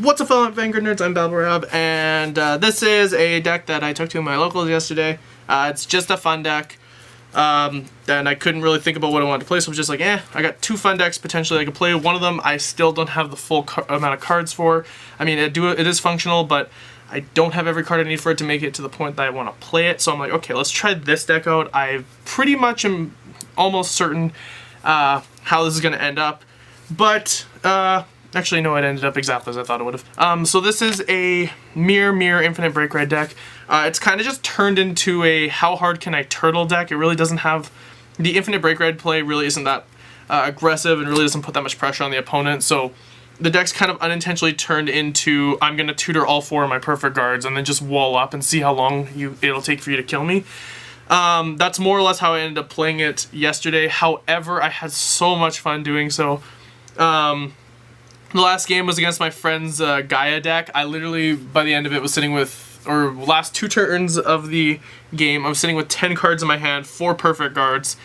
What's up, fellow Vanguard nerds? I'm Babblerab, and this is a deck that I took to my locals yesterday. It's just a fun deck, and I couldn't really think about what I wanted to play, so I was just like, I got two fun decks potentially I could play. One of them I still don't have the full amount of cards for. I mean, it is functional, but I don't have every card I need for it to make it to the point that I want to play it. So I'm like, okay, let's try this deck out. I pretty much am almost certain how this is going to end up, but actually, no, it ended up exactly as I thought it would have. So this is a Meer Infinite breakride deck. It's kind of just turned into a how hard can I turtle deck. It really doesn't have... The Infinite breakride play really isn't that aggressive and really doesn't put that much pressure on the opponent. So the deck's kind of unintentionally turned into I'm going to tutor all four of my perfect guards and then just wall up and see how long it'll take for you to kill me. That's more or less how I ended up playing it yesterday. However, I had so much fun doing so. The last game was against my friend's Gaia deck. I literally, by the end of it, was sitting with, or last two turns of the game, I was sitting with 10 cards in my hand, 4 perfect guards,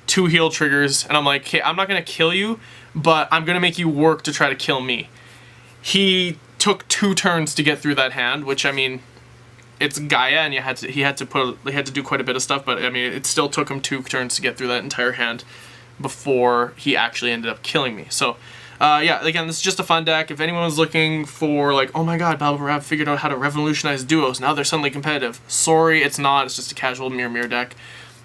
2 heal triggers, and I'm like, okay, I'm not going to kill you, but I'm going to make you work to try to kill me. He took 2 turns to get through that hand, which, I mean, it's Gaia, and he had to do quite a bit of stuff, but, I mean, it still took him 2 turns to get through that entire hand before he actually ended up killing me. So, yeah, again, this is just a fun deck. If anyone was looking for, like, oh my god, Babblerab figured out how to revolutionize duos, now they're suddenly competitive. Sorry, it's not. It's just a casual Meer deck.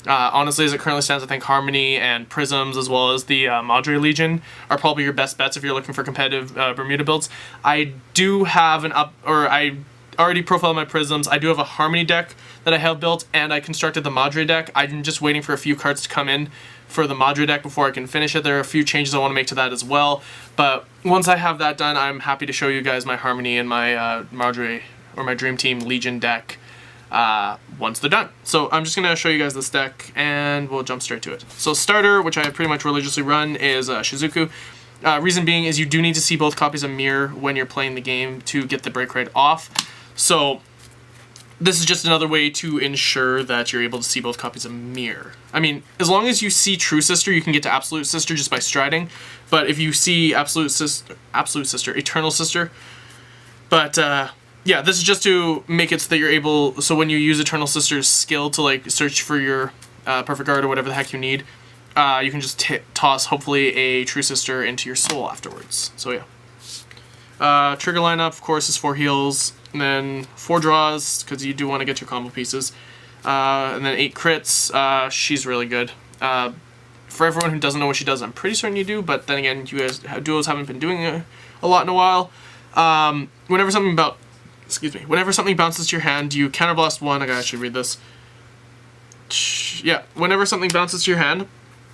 Honestly, as it currently stands, I think Harmony and Prisms, as well as the Madre Legion, are probably your best bets if you're looking for competitive Bermuda builds. I do have I already profiled my Prisms. I do have a Harmony deck that I have built, and I constructed the Madre deck. I'm just waiting for a few cards to come in for the Madre deck before I can finish it. There are a few changes I want to make to that as well, but once I have that done, I'm happy to show you guys my Harmony and my Madre, or my Dream Team Legion deck once they're done. So I'm just going to show you guys this deck, and we'll jump straight to it. So starter, which I pretty much religiously run, is Shizuku. Reason being is you do need to see both copies of Meer when you're playing the game to get the breakride off. So this is just another way to ensure that you're able to see both copies of Meer. I mean, as long as you see True Sister, you can get to Absolute Sister just by striding. But if you see Eternal Sister. But, yeah, this is just to make it so that you're able, so when you use Eternal Sister's skill to, like, search for your perfect guard or whatever the heck you need, you can just toss, hopefully, a True Sister into your soul afterwards. So, yeah. Trigger lineup, of course, is 4 heals. And then 4 draws, because you do want to get your combo pieces. And then 8 crits. She's really good. For everyone who doesn't know what she does, I'm pretty certain you do, but then again, you guys, duos haven't been doing a lot in a while. Whenever something bounces to your hand, you counterblast 1. I gotta actually read this. Yeah, whenever something bounces to your hand,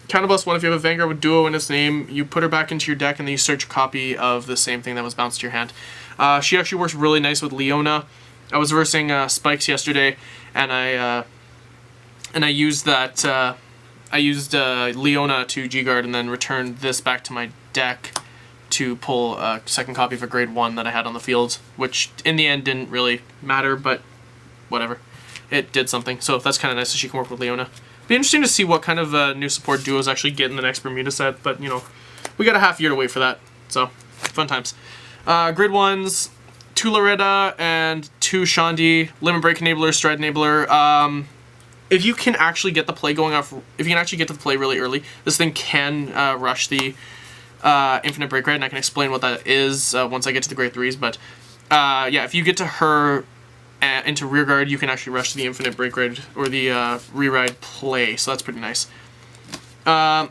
counterblast 1. If you have a Vanguard with duo in its name, you put her back into your deck, and then you search a copy of the same thing that was bounced to your hand. She actually works really nice with Leona. I was versing Spikes yesterday, and I used that. I used Leona to G-Guard, and then returned this back to my deck to pull a second copy of a grade 1 that I had on the field, which in the end didn't really matter, but whatever. It did something, so that's kind of nice that she can work with Leona. Be interesting to see what kind of new support duos actually get in the next Bermuda set, but, you know, we got a half year to wait for that, so fun times. Grid 1s, 2 Loretta and 2 Shandi, Limit Break Enabler, Stride Enabler. If you can actually get the play going off, if you can actually get to the play really early, this thing can rush the Infinite Breakride, and I can explain what that is once I get to the grade 3s, but yeah, if you get to her into rearguard, you can actually rush the Infinite Breakride or the re-ride play, so that's pretty nice.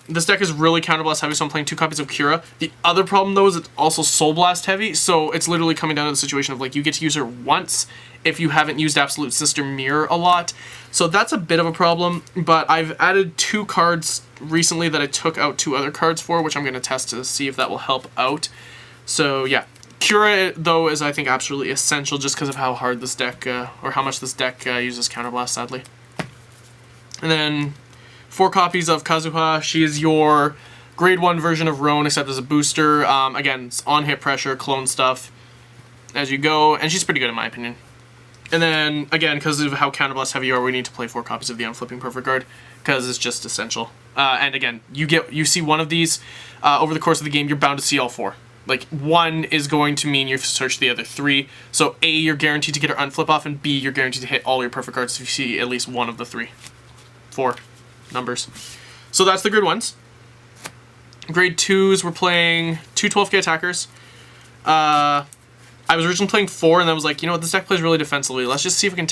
This deck is really counterblast heavy, so I'm playing 2 copies of Cura. The other problem, though, is it's also Soul Blast heavy, so it's literally coming down to the situation of, like, you get to use her once if you haven't used Absolute Sister Meer a lot. So that's a bit of a problem, but I've added 2 cards recently that I took out 2 other cards for, which I'm going to test to see if that will help out. So, yeah. Cura, though, is, I think, absolutely essential just because of how hard this deck, or how much this deck uses Counterblast, sadly. And then 4 copies of Kazuha. She is your grade 1 version of Roan, except as a booster. Again, it's on hit pressure, clone stuff as you go, and she's pretty good in my opinion. And then, again, because of how counterblast heavy you are, we need to play 4 copies of the Unflipping Perfect Guard, because it's just essential. And again, you see one of these over the course of the game, you're bound to see all 4. like, one is going to mean you search the other three. So A, you're guaranteed to get her unflip off, and B, you're guaranteed to hit all your perfect cards if you see at least one of the four numbers. So that's the grid ones. Grade 2s, we're playing two 12k attackers. I was originally playing 4, and I was like, you know what, this deck plays really defensively. Let's just see if we can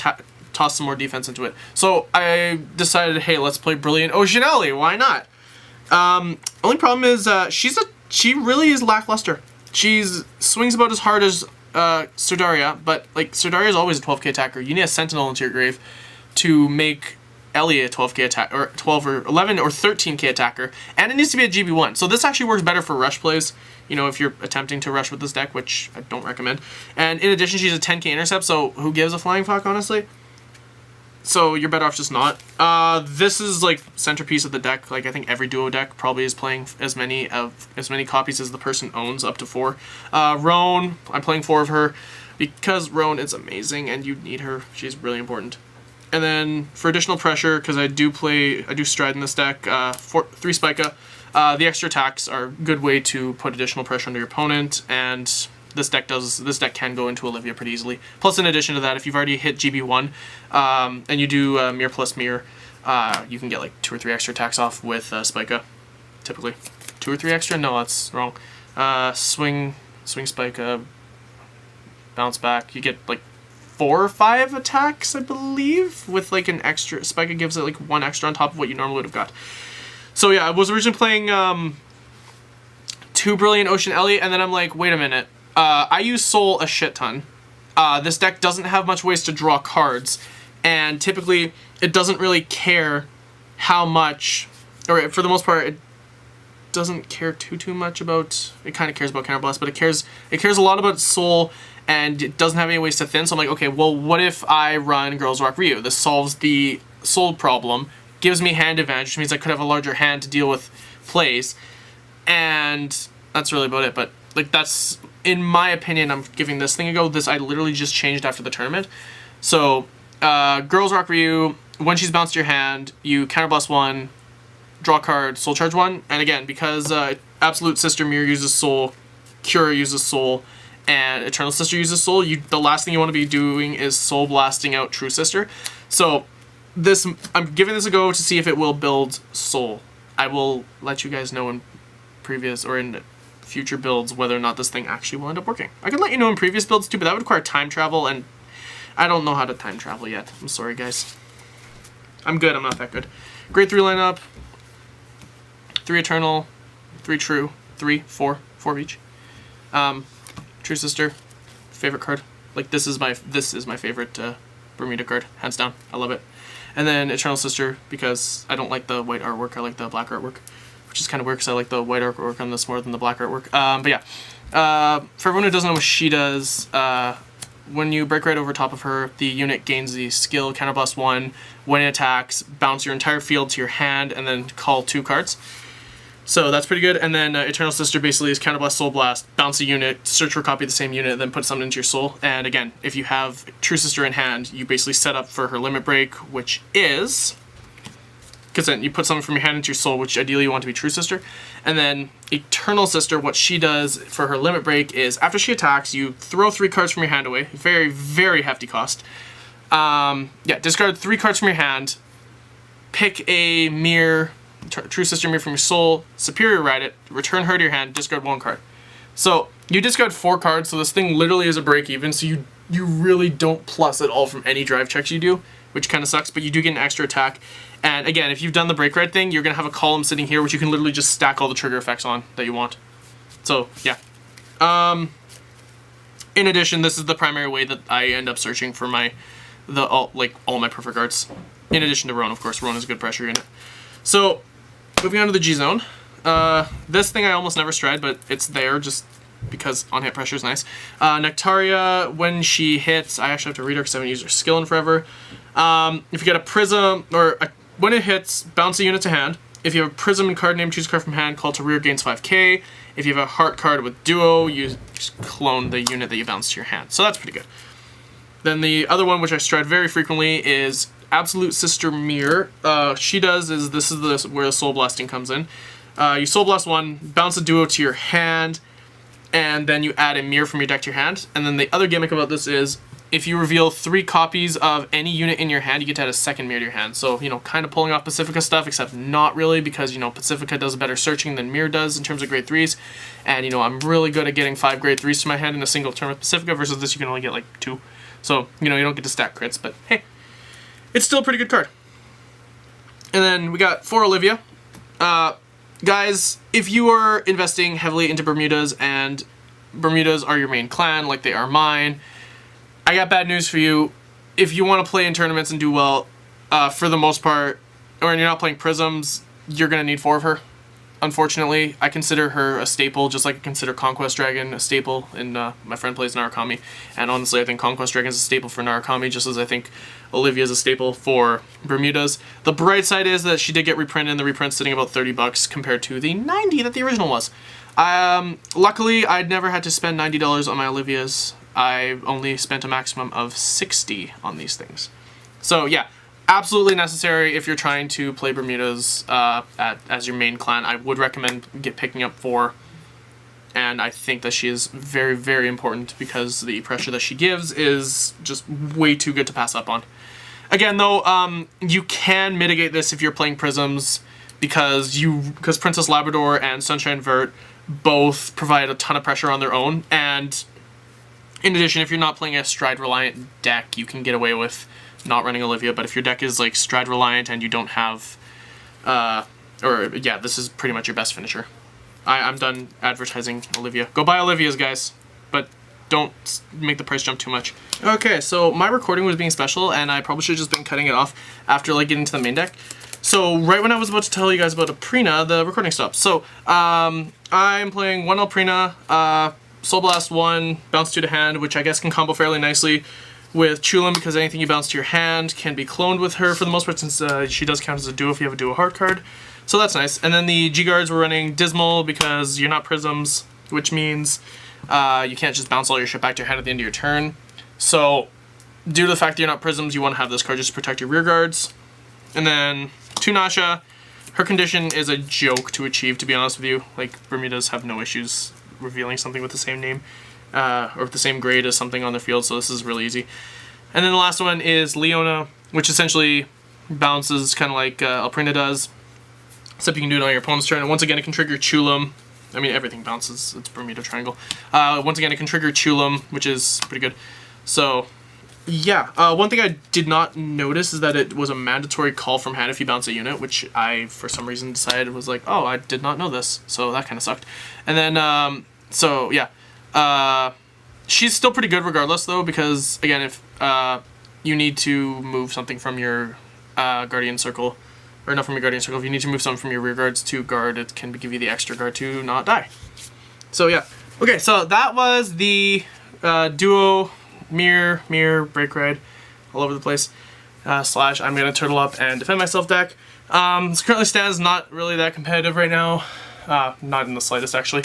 toss some more defense into it. So I decided, hey, let's play Brilliant Oceanelli. Why not? Only problem is she really is lackluster. She swings about as hard as Sudaria, but like Sudaria is always a 12k attacker. You need a Sentinel into your grave to make Ellie a 12k attack, or 12 or 11 or 13k attacker, and it needs to be a GB1. So this actually works better for rush plays, you know, if you're attempting to rush with this deck, which I don't recommend. And in addition, she's a 10k intercept, so who gives a flying fuck, honestly? So you're better off just not. This is like centerpiece of the deck. Like I think every duo deck probably is playing as many copies as the person owns, up to 4. Roan, I'm playing 4 of her because Roan is amazing and you need her. She's really important. And then for additional pressure, because I do stride in this deck, 3 Spica. The extra attacks are a good way to put additional pressure on your opponent, and this deck can go into Olivia pretty easily. Plus, in addition to that, if you've already hit GB1 and you do Meer plus Meer, you can get like 2 or 3 extra attacks off with Spica. Typically, 2 or 3 extra. No, that's wrong. Swing Spica, bounce back. You get like 4 or 5 attacks, I believe, with like an extra. Spica gives it like 1 extra on top of what you normally would have got. So yeah, I was originally playing 2 Brilliant Oceanelli, and then I'm like, wait a minute. I use Soul a shit ton. This deck doesn't have much ways to draw cards, and typically it doesn't really care how much, or for the most part, it doesn't care too much about. It kind of cares about Counterblast, but it cares a lot about Soul, and it doesn't have any ways to thin. So I'm like, okay, well, what if I run Girls Rock Ryu? This solves the Soul problem, gives me hand advantage, which means I could have a larger hand to deal with plays, and that's really about it. But like that's, in my opinion, I'm giving this thing a go. This I literally just changed after the tournament. So Girls Rock Ryu, when she's bounced your hand, you counterblast 1, draw a card, soul charge 1, and again, because Absolute Sister Meer uses Soul, Cura uses Soul, and Eternal Sister uses Soul, the last thing you want to be doing is Soul Blasting out True Sister. So this, I'm giving this a go to see if it will build Soul. I will let you guys know in previous or in future builds whether or not this thing actually will end up working. I could let you know in previous builds too, but that would require time travel, and I don't know how to time travel yet. I'm sorry, guys. I'm good. I'm not that good. Grade 3 lineup. 3 Eternal, 3 True, 4 of each. True Sister, favorite card. Like this is my favorite Bermuda card, hands down. I love it. And then Eternal Sister, because I don't like the white artwork. I like the black artwork, which is kind of weird because I like the white artwork on this more than the black artwork. But yeah, for everyone who doesn't know what she does, when you break right over top of her, the unit gains the skill Counterblast 1. When it attacks, bounce your entire field to your hand, and then call 2 cards. So that's pretty good. And then Eternal Sister basically is Counterblast, Soul Blast, bounce a unit, search for a copy of the same unit, then put something into your soul. And again, if you have True Sister in hand, you basically set up for her limit break, which is, because then you put something from your hand into your soul, which ideally you want to be True Sister. And then Eternal Sister, what she does for her limit break is after she attacks, you throw 3 cards from your hand away. Very, very hefty cost. Yeah, discard 3 cards from your hand, pick a Meer, True Sister Meer from your soul, Superior Ride it, return her to your hand, discard 1 card. So you discard 4 cards, so this thing literally is a break even, so you really don't plus at all from any drive checks you do, which kind of sucks, but you do get an extra attack. And again, if you've done the break ride thing, you're going to have a column sitting here, which you can literally just stack all the trigger effects on that you want. So yeah. In addition, this is the primary way that I end up searching for all my perfect cards. In addition to Roan, of course. Roan is a good pressure unit. So moving on to the G zone. This thing I almost never stride, but it's there just because on hit pressure is nice. Nectaria, when she hits, I actually have to read her because I haven't used her skill in forever. If you get a Prism, when it hits, bounce a unit to hand. If you have a Prism and card name, choose a card from hand, call to rear, gains 5k. If you have a Heart card with Duo, you just clone the unit that you bounce to your hand. So that's pretty good. Then the other one, which I stride very frequently, is Absolute Sister Meer. She does is this is where the Soul Blasting comes in. You Soul Blast 1, bounce a Duo to your hand. and then you add a Meer from your deck to your hand. And then the other gimmick about this is, if you reveal 3 copies of any unit in your hand, you get to add a second Meer to your hand. So, you know, kind of pulling off Pacifica stuff, except not really, because, you know, Pacifica does better searching than Meer does in terms of grade 3s. And, you know, I'm really good at getting 5 grade 3s to my hand in a single turn with Pacifica, versus this you can only get like 2. So, you know, you don't get to stack crits, but hey, it's still a pretty good card. And then we got 4 Olivia. Guys, if you are investing heavily into Bermudas, and Bermudas are your main clan, like they are mine, I got bad news for you. If you want to play in tournaments and do well, for the most part, or you're not playing Prisms, you're going to need 4 of her. Unfortunately, I consider her a staple, just like I consider Conquest Dragon a staple, and my friend plays Narukami. And honestly, I think Conquest Dragon is a staple for Narukami, just as I think Olivia is a staple for Bermudas. The bright side is that she did get reprinted, and the reprint's sitting about $30 compared to the $90 that the original was. Luckily, I'd never had to spend $90 on my Olivias. I only spent a maximum of $60 on these things. So yeah, absolutely necessary if you're trying to play Bermudas as your main clan. I would recommend picking up 4. And I think that she is very, very important, because the pressure that she gives is just way too good to pass up on. Again, though, you can mitigate this if you're playing Prisms, because Princess Labrador and Sunshine Vert both provide a ton of pressure on their own. And in addition, if you're not playing a Stride-reliant deck, you can get away with not running Olivia. But if your deck is like Stride-reliant and you don't have, this is pretty much your best finisher. I'm done advertising Olivia. Go buy Olivias, guys, but don't make the price jump too much. Okay, so my recording was being special, and I probably should have just been cutting it off after like getting to the main deck. So right when I was about to tell you guys about Aprina, the recording stopped. So I'm playing 1 Aprina, Soul Blast 1, bounce 2 to hand, which I guess can combo fairly nicely with Chulim, because anything you bounce to your hand can be cloned with her for the most part, since she does count as a duo if you have a duo heart card. So that's nice. And then the G-Guards were running Dismal, because you're not Prisms, which means you can't just bounce all your shit back to your hand at the end of your turn. So due to the fact that you're not Prisms, you want to have this card just to protect your rear guards. And then 2 Nasha. Her condition is a joke to achieve, to be honest with you. Like, Bermudas have no issues revealing something with the same name, or with the same grade as something on their field, so this is really easy. And then the last one is Leona, which essentially bounces kind of like Aprina does, except you can do it on your opponent's turn. And once again, it can trigger Chulim. I mean, everything bounces. It's Bermuda Triangle. Once again, it can trigger Chulim, which is pretty good. So yeah, one thing I did not notice is that it was a mandatory call from hand if you bounce a unit, which I, for some reason, decided was like, oh, I did not know this, so that kind of sucked. And then, so yeah, she's still pretty good regardless, though, because, again, if you need to move something from your Guardian Circle, or not from your Guardian Circle, if you need to move something from your rear guards to guard, it can give you the extra guard to not die. So yeah, okay, so that was the duo Meer, breakride, all over the place, / I'm going to turtle up and defend myself deck. This currently stands not really that competitive right now, not in the slightest actually.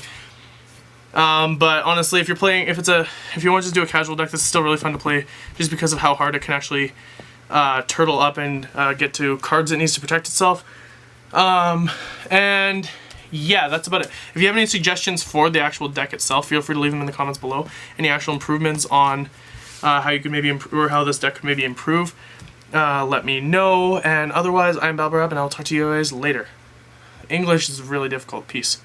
But honestly, if you're playing, if you want to just do a casual deck, this is still really fun to play, just because of how hard it can actually turtle up and get to cards it needs to protect itself. And yeah, that's about it. If you have any suggestions for the actual deck itself, feel free to leave them in the comments below. Any actual improvements on how you could maybe improve, or how this deck could maybe improve, let me know. And otherwise, I'm Babblerab, and I'll talk to you guys later. English is really difficult. Peace.